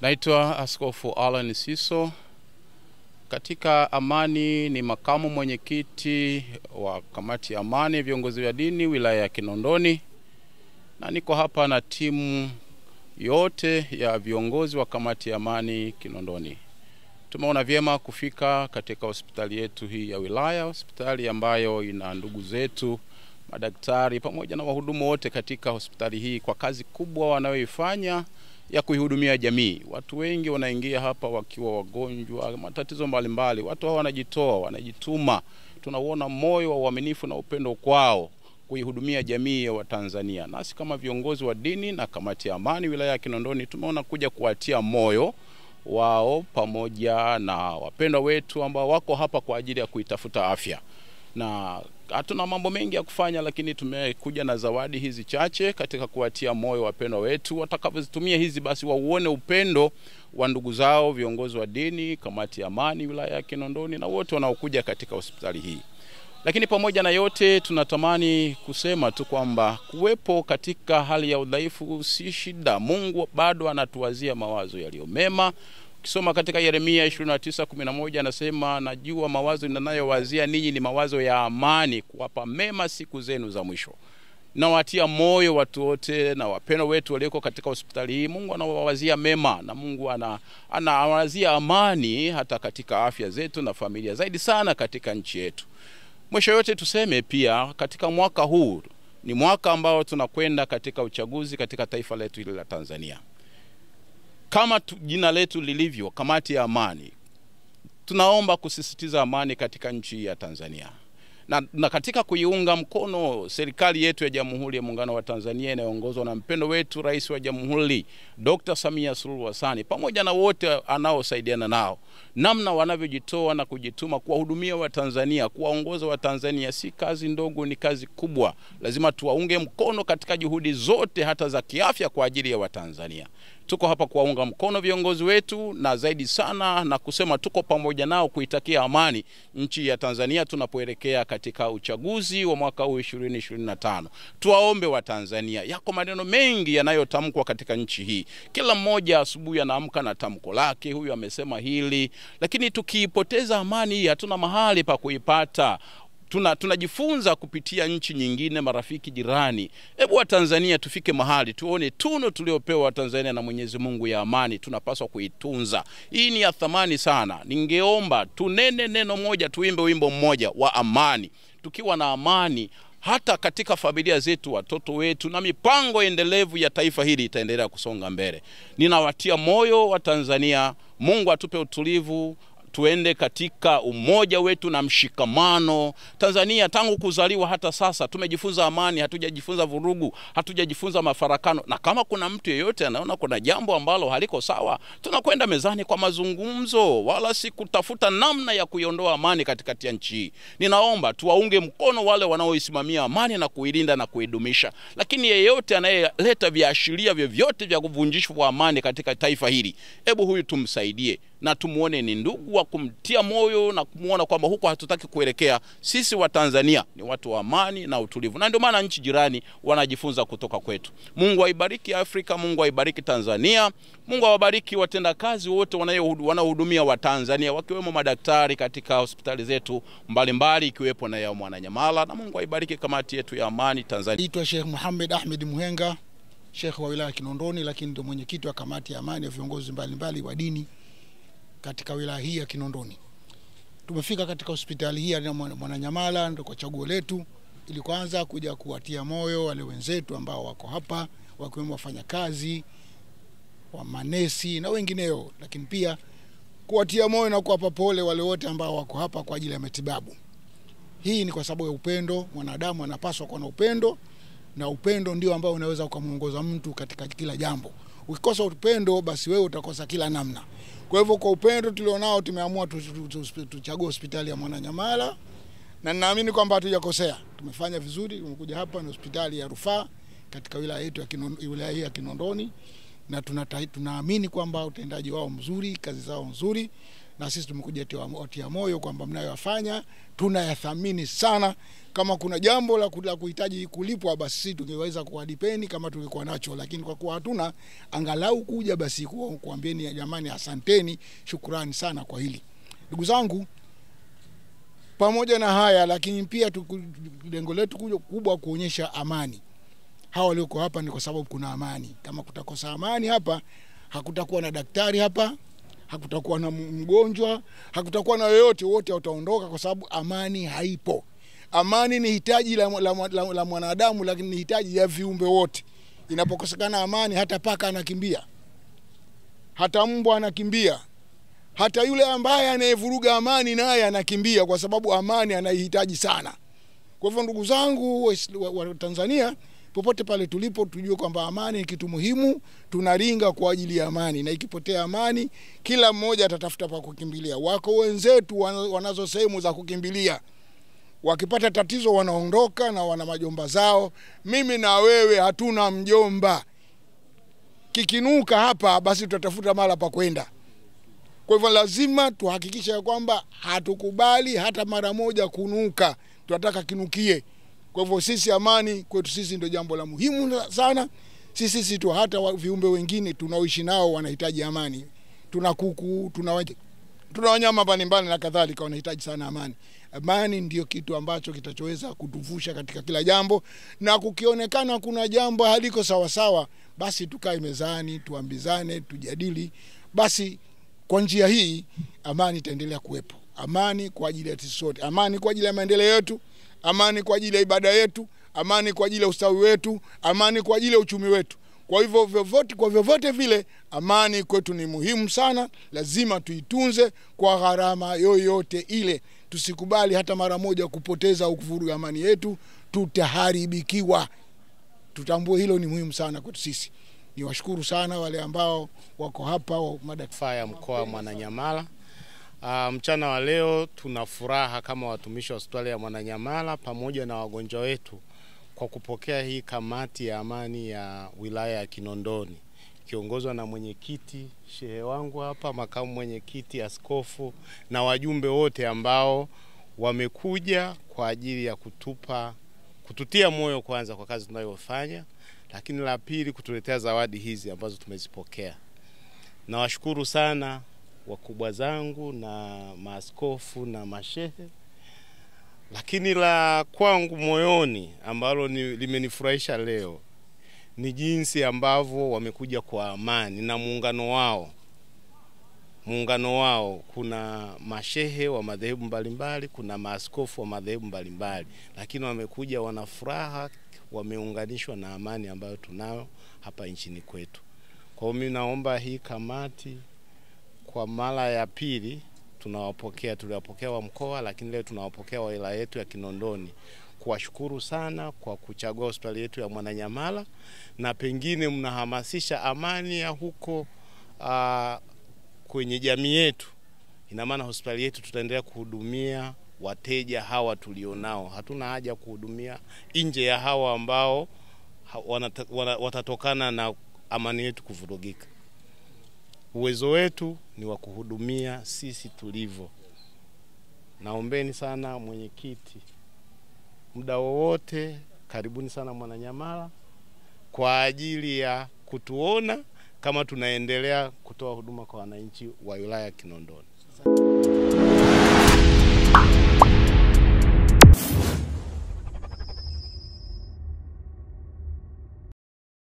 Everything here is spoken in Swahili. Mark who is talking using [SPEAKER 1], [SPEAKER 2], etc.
[SPEAKER 1] Naitwa Askofu Alan Siso. Katika Amani ni makamu mwenyekiti wa kamati ya amani viongozi wa dini wilaya ya Kinondoni, na niko hapa na timu yote ya viongozi wa kamati ya amani Kinondoni. Tumeona vyema kufika katika hospitali yetu hii ya wilaya, hospitali ambayo ina ndugu zetu madaktari pamoja na wahudumu wote katika hospitali hii kwa kazi kubwa wanayoifanya ya kuihudumia jamii. Watu wengi wanaingia hapa wakiwa wagonjwa, matatizo mbalimbali. Watu hao wanajitoa, wanajituma. Tunauona moyo wa uaminifu na upendo kwao kuihudumia jamii ya Watanzania. Nasi kama viongozi wa dini na kamati ya amani wilaya ya Kinondoni tumeona kuja kuwatia moyo wao pamoja na wapendwa wetu ambao wako hapa kwa ajili ya kuitafuta afya. Na hatuna mambo mengi ya kufanya, lakini tumekuja na zawadi hizi chache katika kuwatia moyo wapendwa wetu. Watakapozitumia hizi basi wauone upendo wa ndugu zao viongozi wa dini, kamati ya amani wilaya ya Kinondoni na wote wanaokuja katika hospitali hii. Lakini pamoja na yote tunatamani kusema tu kwamba kuwepo katika hali ya udhaifu si shida. Mungu bado anatuwazia mawazo yaliyo mema. Ukisoma katika Yeremia 29:11 anasema, najua mawazo ninayowazia ninyi ni mawazo ya amani, kuwapa mema siku zenu za mwisho. Nawatia moyo watu wote na wapendwa wetu walioko katika hospitali hii. Mungu anawawazia mema na Mungu anawazia amani hata katika afya zetu na familia, zaidi sana katika nchi yetu. Mwisho yote tuseme pia katika mwaka huu ni mwaka ambao tunakwenda katika uchaguzi katika taifa letu hili la Tanzania. Kama jina letu lilivyo, kamati ya amani, tunaomba kusisitiza amani katika nchi ya Tanzania. Na katika kuiunga mkono serikali yetu ya Jamhuri ya Muungano wa Tanzania inayoongozwa na mpendo wetu Rais wa Jamhuri Dr. Samia Suluhu Hassan pamoja na wote anaosaidiana nao, namna wanavyojitoa na kujituma kuwahudumia Watanzania, kuwaongoza Watanzania si kazi ndogo, ni kazi kubwa. Lazima tuwaunge mkono katika juhudi zote hata za kiafya kwa ajili ya Watanzania. Tuko hapa kuwaunga mkono viongozi wetu na zaidi sana na kusema tuko pamoja nao kuitakia amani nchi ya Tanzania tunapoelekea katika uchaguzi wa mwaka huu 2025. Tuwaombe Watanzania, yako maneno mengi yanayotamkwa katika nchi hii. Kila mmoja asubuhi anaamka na tamko lake, huyu amesema hili, lakini tukiipoteza amani hii hatuna mahali pa kuipata. Tunajifunza kupitia nchi nyingine, marafiki, jirani. Hebu wa Tanzania tufike mahali tuone tuno tuliopewa wa Tanzania na Mwenyezi Mungu ya amani, tunapaswa kuitunza. Hii ni ya thamani sana. Ningeomba tunene neno moja, tuimbe wimbo mmoja wa amani. Tukiwa na amani hata katika familia zetu, watoto wetu na mipango endelevu ya taifa hili itaendelea kusonga mbele. Ninawatia moyo wa Tanzania, Mungu atupe utulivu, tuende katika umoja wetu na mshikamano. Tanzania tangu kuzaliwa hata sasa tumejifunza amani, hatujajifunza vurugu, hatujajifunza mafarakano. Na kama kuna mtu yeyote anaona kuna jambo ambalo haliko sawa, tunakwenda mezani kwa mazungumzo, wala si kutafuta namna ya kuiondoa amani katikati ya nchi. Ninaomba tuwaunge mkono wale wanaoisimamia amani na kuilinda na kuidumisha. Lakini yeyote anayeleta viashiria vyovyote vya kuvunjishwa kwa amani katika taifa hili, hebu huyu tumsaidie na tumuone ni ndugu wa kumtia moyo na kumuona kwamba huko hatutaki kuelekea. Sisi wa Tanzania ni watu wa amani na utulivu, na ndio maana nchi jirani wanajifunza kutoka kwetu. Mungu aibariki Afrika, Mungu aibariki Tanzania, Mungu awabariki watendakazi wote wanaohudumia wa Tanzania, wakiwemo madaktari katika hospitali zetu mbalimbali ikiwepo na ya Mwananyamala, na Mungu aibariki kamati yetu ya amani Tanzania.
[SPEAKER 2] Naitwa Sheikh Muhammad Ahmed Muhenga, Sheikh wa wilaya Kinondoni, lakini ndio mwenyekiti wa kamati ya amani ya viongozi mbalimbali wa dini katika wilaya hii ya Kinondoni. Tumefika katika hospitali hii ya Mwananyamala ndio kwa chaguo letu, ili kwanza kuja kuwatia moyo wale wenzetu ambao wako hapa, wakiwemo wafanyakazi, wa manesi na wengineo, lakini pia kuwatia moyo na kuwapa pole wale wote ambao wako hapa kwa ajili ya matibabu. Hii ni kwa sababu ya upendo. Mwanadamu anapaswa kuwa na upendo, na upendo ndio ambao unaweza kumuongoza mtu katika kila jambo. Ukikosa upendo basi wewe utakosa kila namna. Kwa hivyo kwa upendo tulionao tumeamua tuchague hospitali ya Mwananyamala, na ninaamini kwamba hatujakosea. Tumefanya vizuri, tumekuja hapa na hospitali ya rufaa katika wilaya yetu ya Kinondoni, na tunaamini kwamba utendaji wao mzuri, kazi zao nzuri, na sisi tumekuja tia moyo kwamba mnayoyafanya tunayathamini sana. Kama kuna jambo la kuhitaji kulipwa, basi sisi tungeweza kuwadipeni kama tungekuwa nacho, lakini kwa kuwa hatuna, angalau kuja basi kuambieni jamani, asanteni, shukrani sana kwa hili. Ndugu zangu, pamoja na haya lakini pia lengo letu kubwa kuonyesha amani. Hawa walioko hapa ni kwa sababu kuna amani. Kama kutakosa amani hapa, hakutakuwa na daktari hapa, hakutakuwa na mgonjwa, hakutakuwa na yoyote, wote wataondoka kwa sababu amani haipo. Amani ni hitaji la mwanadamu, lakini ni hitaji ya viumbe wote. Inapokosekana amani, hata paka anakimbia, hata mbwa anakimbia, hata yule ambaye anayevuruga amani naye anakimbia, kwa sababu amani anaihitaji sana. Kwa hivyo ndugu zangu wa Tanzania, popote pale tulipo, tujue kwamba amani ni kitu muhimu. Tunaringa kwa ajili ya amani, na ikipotea amani, kila mmoja atatafuta pa kukimbilia. Wako wenzetu wanazo sehemu za kukimbilia, wakipata tatizo wanaondoka na wana majomba zao. Mimi na wewe hatuna mjomba. Kikinuka hapa, basi tutatafuta mala pa kwenda. Kwa hivyo lazima tuhakikishe kwamba hatukubali hata mara moja kunuka. Tunataka kinukie. Kwa hivyo sisi, amani kwetu sisi ndio jambo la muhimu sana. Sisi tu, hata viumbe wengine tunaoishi nao wanahitaji amani. Tuna kuku, tuna wanyama mbalimbali na kadhalika, wanahitaji sana amani. Amani ndio kitu ambacho kitachoweza kutuvusha katika kila jambo, na kukionekana kuna jambo haliko sawa sawa, basi tukae mezani, tuambizane, tujadili. Basi kwa njia hii amani itaendelea kuwepo. Amani kwa ajili ya sisi sote, amani kwa ajili ya maendeleo yetu, amani kwa ajili ya ibada yetu, amani kwa ajili ya ustawi wetu, amani kwa ajili ya uchumi wetu. Kwa hivyo vyovyote vile, amani kwetu ni muhimu sana. Lazima tuitunze kwa gharama yoyote ile. Tusikubali hata mara moja kupoteza au kuvuruga amani yetu, tutaharibikiwa. Tutambue hilo ni muhimu sana kwetu sisi. Niwashukuru sana wale ambao wako hapa,
[SPEAKER 1] madaktari ya mkoa wa Mwananyamala. Mchana wa leo tuna furaha kama watumishi wa hospitali ya Mwananyamala pamoja na wagonjwa wetu kwa kupokea hii kamati ya amani ya wilaya ya Kinondoni, kiongozwa na mwenyekiti shehe wangu hapa, makamu mwenyekiti, askofu na wajumbe wote ambao wamekuja kwa ajili ya kututia moyo kwanza kwa kazi tunayofanya, lakini la pili kutuletea zawadi hizi ambazo tumezipokea. Nawashukuru sana wakubwa zangu na maaskofu na mashehe. Lakini la kwangu moyoni ambalo limenifurahisha leo ni jinsi ambavyo wamekuja kwa amani na muungano wao. Kuna mashehe wa madhehebu mbalimbali, kuna maaskofu wa madhehebu mbalimbali, lakini wamekuja wana furaha, wameunganishwa na amani ambayo tunayo hapa nchini kwetu. Kwa hiyo mimi naomba hii kamati kwa mara ya pili tuliwapokea wa mkoa, lakini leo tunawapokea wa wilaya yetu ya Kinondoni, kuwashukuru sana kwa kuchagua hospitali yetu ya Mwananyamala, na pengine mnahamasisha amani ya huko kwenye jamii yetu. Ina maana hospitali yetu tutaendelea kuhudumia wateja hawa tulionao. Hatuna haja kuhudumia nje ya hawa ambao watatokana na amani yetu kuvurugika. Uwezo wetu ni wa kuhudumia sisi tulivyo. Naombeni sana mwenyekiti, muda wowote karibuni sana Mwananyamala kwa ajili ya kutuona kama tunaendelea kutoa huduma kwa wananchi wa wilaya ya Kinondoni.